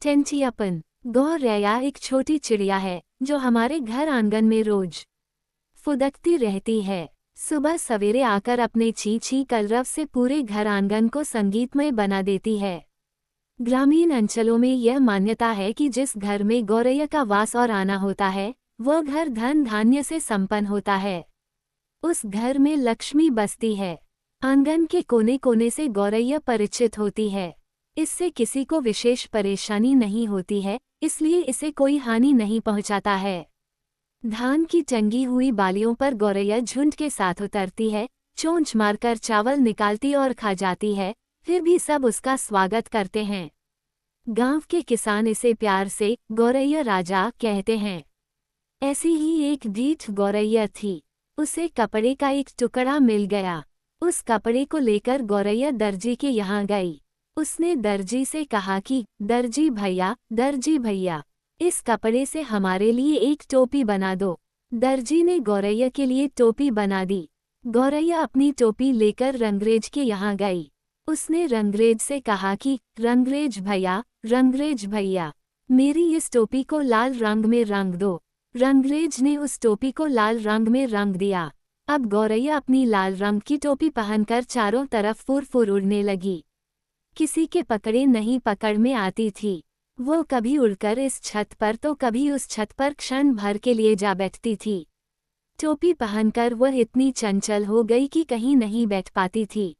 टेंटियापन। गौरैया एक छोटी चिड़िया है जो हमारे घर आंगन में रोज फुदकती रहती है। सुबह सवेरे आकर अपने ची ची कलरव से पूरे घर आंगन को संगीतमय बना देती है। ग्रामीण अंचलों में यह मान्यता है कि जिस घर में गौरैया का वास और आना होता है वह घर धन धान्य से संपन्न होता है। उस घर में लक्ष्मी बसती है। आंगन के कोने कोने से गौरैया परिचित होती है। इससे किसी को विशेष परेशानी नहीं होती है, इसलिए इसे कोई हानि नहीं पहुंचाता है। धान की टंगी हुई बालियों पर गौरैया झुंड के साथ उतरती है, चोंच मारकर चावल निकालती और खा जाती है, फिर भी सब उसका स्वागत करते हैं। गांव के किसान इसे प्यार से गौरैया राजा कहते हैं। ऐसी ही एक ढीठ गौरैया थी। उसे कपड़े का एक टुकड़ा मिल गया। उस कपड़े को लेकर गौरैया दर्जी के यहाँ गई। उसने दर्जी से कहा कि दर्जी भैया, इस कपड़े से हमारे लिए एक टोपी बना दो। दर्जी ने गौरैया के लिए टोपी बना दी। गौरैया अपनी टोपी लेकर रंगरेज के यहाँ गई। उसने रंगरेज से कहा कि रंगरेज भैया, मेरी इस टोपी को लाल रंग में रंग दो। रंगरेज ने उस टोपी को लाल रंग में रंग दिया। अब गौरैया अपनी लाल रंग की टोपी पहनकर चारों तरफ फुर उड़ने लगी। किसी के पकड़े नहीं पकड़ में आती थी। वो कभी उड़कर इस छत पर तो कभी उस छत पर क्षण भर के लिए जा बैठती थी। टोपी पहनकर वह इतनी चंचल हो गई कि कहीं नहीं बैठ पाती थी।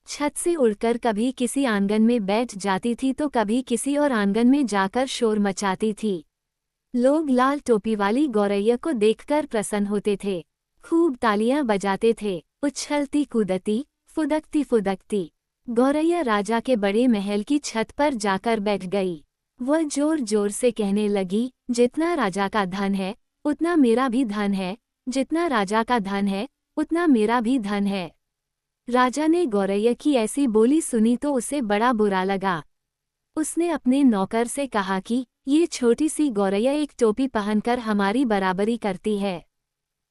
छत से उड़कर कभी किसी आंगन में बैठ जाती थी तो कभी किसी और आंगन में जाकर शोर मचाती थी। लोग लाल टोपी वाली गौरैया को देखकर प्रसन्न होते थे, खूब तालियां बजाते थे। उछलती कूदती फुदकती गौरैया राजा के बड़े महल की छत पर जाकर बैठ गई। वह जोर जोर से कहने लगी, जितना राजा का धन है उतना मेरा भी धन है, जितना राजा का धन है उतना मेरा भी धन है। राजा ने गौरैया की ऐसी बोली सुनी तो उसे बड़ा बुरा लगा। उसने अपने नौकर से कहा कि ये छोटी सी गौरैया एक टोपी पहनकर हमारी बराबरी करती है।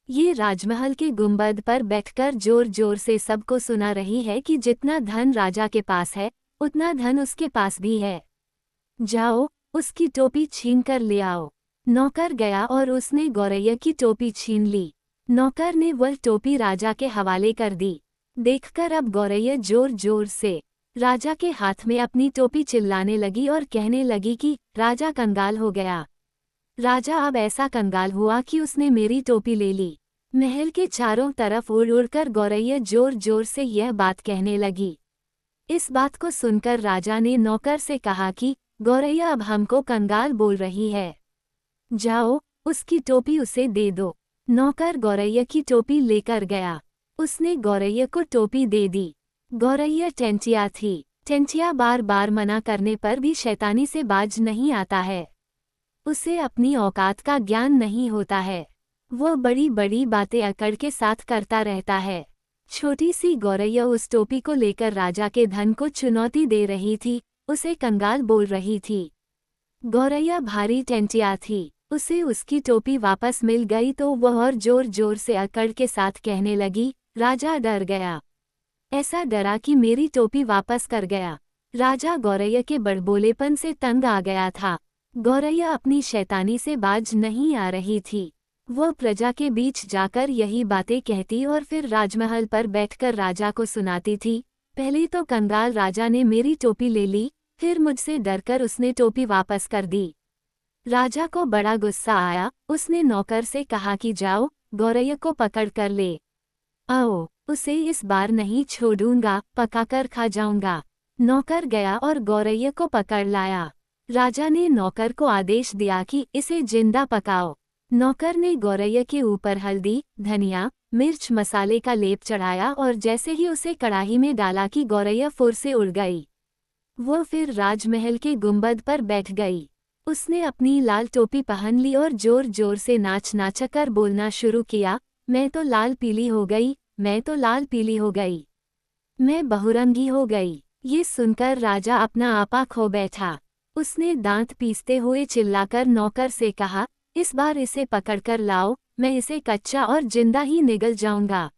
ये राजमहल के गुंबद पर बैठकर जोर जोर से सबको सुना रही है कि जितना धन राजा के पास है उतना धन उसके पास भी है। जाओ, उसकी टोपी छीन कर ले आओ। नौकर गया और उसने गौरैया की टोपी छीन ली। नौकर ने वह टोपी राजा के हवाले कर दी। देखकर अब गौरैया जोर जोर से राजा के हाथ में अपनी टोपी चिल्लाने लगी और कहने लगी कि राजा कंगाल हो गया। राजा अब ऐसा कंगाल हुआ कि उसने मेरी टोपी ले ली। महल के चारों तरफ उड़ उड़कर गौरैया जोर जोर से यह बात कहने लगी। इस बात को सुनकर राजा ने नौकर से कहा कि गौरैया अब हमको कंगाल बोल रही है। जाओ, उसकी टोपी उसे दे दो। नौकर गौरैया की टोपी लेकर गया। उसने गौरैया को टोपी दे दी। गौरैया टेंटिया थी। टेंटिया बार बार मना करने पर भी शैतानी से बाज नहीं आता है। उसे अपनी औकात का ज्ञान नहीं होता है। वो बड़ी बड़ी बातें अकड़ के साथ करता रहता है। छोटी सी गौरैया उस टोपी को लेकर राजा के धन को चुनौती दे रही थी, उसे कंगाल बोल रही थी। गौरैया भारी टेंटिया थी। उसे उसकी टोपी वापस मिल गई तो वह और जोर जोर से अकड़ के साथ कहने लगी, राजा डर गया। ऐसा डरा कि मेरी टोपी वापस कर गया। राजा गौरैया के बड़बोलेपन से तंग आ गया था। गौरैया अपनी शैतानी से बाज नहीं आ रही थी। वह प्रजा के बीच जाकर यही बातें कहती और फिर राजमहल पर बैठकर राजा को सुनाती थी। पहले तो कंगाल राजा ने मेरी टोपी ले ली, फिर मुझसे डरकर उसने टोपी वापस कर दी। राजा को बड़ा गुस्सा आया। उसने नौकर से कहा कि जाओ, गौरैया को पकड़ कर ले आओ। उसे इस बार नहीं छोड़ूंगा, पकाकर खा जाऊंगा। नौकर गया और गौरैया को पकड़ लाया। राजा ने नौकर को आदेश दिया कि इसे जिंदा पकाओ। नौकर ने गौरैया के ऊपर हल्दी, धनिया, मिर्च मसाले का लेप चढ़ाया और जैसे ही उसे कढ़ाई में डाला कि गौरैया फुर से उड़ गई। वो फिर राजमहल के गुंबद पर बैठ गई। उसने अपनी लाल टोपी पहन ली और जोर जोर से नाच कर बोलना शुरू किया, मैं तो लाल पीली हो गई, मैं तो लाल पीली हो गई, मैं बहुरंगी हो गई। ये सुनकर राजा अपना आपा खो बैठा। उसने दांत पीसते हुए चिल्लाकर नौकर से कहा, इस बार इसे पकड़कर लाओ, मैं इसे कच्चा और जिंदा ही निगल जाऊंगा।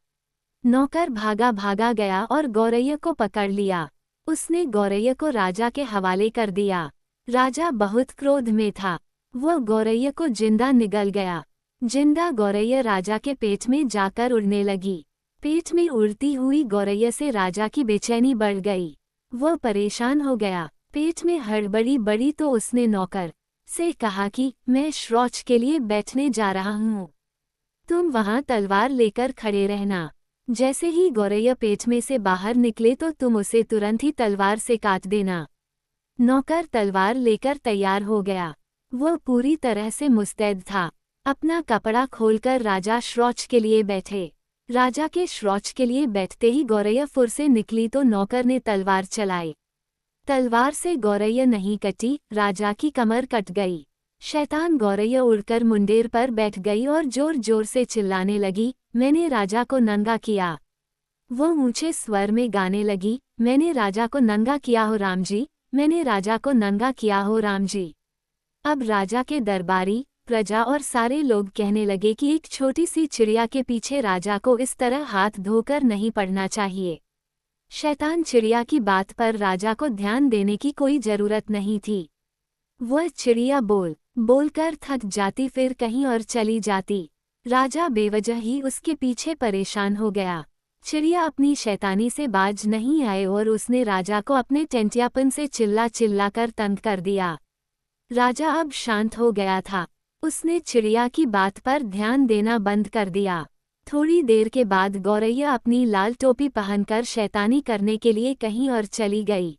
नौकर भागा भागा गया और गौरैया को पकड़ लिया। उसने गौरैया को राजा के हवाले कर दिया। राजा बहुत क्रोध में था। वह गौरैया को जिंदा निगल गया। जिंदा गौरैया राजा के पेट में जाकर उड़ने लगी। पेट में उड़ती हुई गौरैया से राजा की बेचैनी बढ़ गई। वह परेशान हो गया। पेट में हड़बड़ी बढ़ी तो उसने नौकर से कहा कि मैं शौच के लिए बैठने जा रहा हूँ, तुम वहां तलवार लेकर खड़े रहना। जैसे ही गौरैया पेट में से बाहर निकले तो तुम उसे तुरंत ही तलवार से काट देना। नौकर तलवार लेकर तैयार हो गया। वह पूरी तरह से मुस्तैद था। अपना कपड़ा खोलकर राजा शौच के लिए बैठे। राजा के शौच के लिए बैठते ही गौरैया फुर से निकली तो नौकर ने तलवार चलाई। तलवार से गौरैया नहीं कटी, राजा की कमर कट गई। शैतान गौरैया उड़कर मुंडेर पर बैठ गई और जोर जोर से चिल्लाने लगी, मैंने राजा को नंगा किया। वो ऊंचे स्वर में गाने लगी, मैंने राजा को नंगा किया हो राम जी, मैंने राजा को नंगा किया हो राम जी। अब राजा के दरबारी, प्रजा और सारे लोग कहने लगे कि एक छोटी सी चिड़िया के पीछे राजा को इस तरह हाथ धोकर नहीं पड़ना चाहिए। शैतान चिड़िया की बात पर राजा को ध्यान देने की कोई जरूरत नहीं थी। वह चिड़िया बोलकर थक जाती, फिर कहीं और चली जाती। राजा बेवजह ही उसके पीछे परेशान हो गया। चिड़िया अपनी शैतानी से बाज नहीं आए और उसने राजा को अपने टेंटियापन से चिल्ला कर तंग कर दिया। राजा अब शांत हो गया था। उसने चिड़िया की बात पर ध्यान देना बंद कर दिया। थोड़ी देर के बाद गौरैया अपनी लाल टोपी पहनकर शैतानी करने के लिए कहीं और चली गई।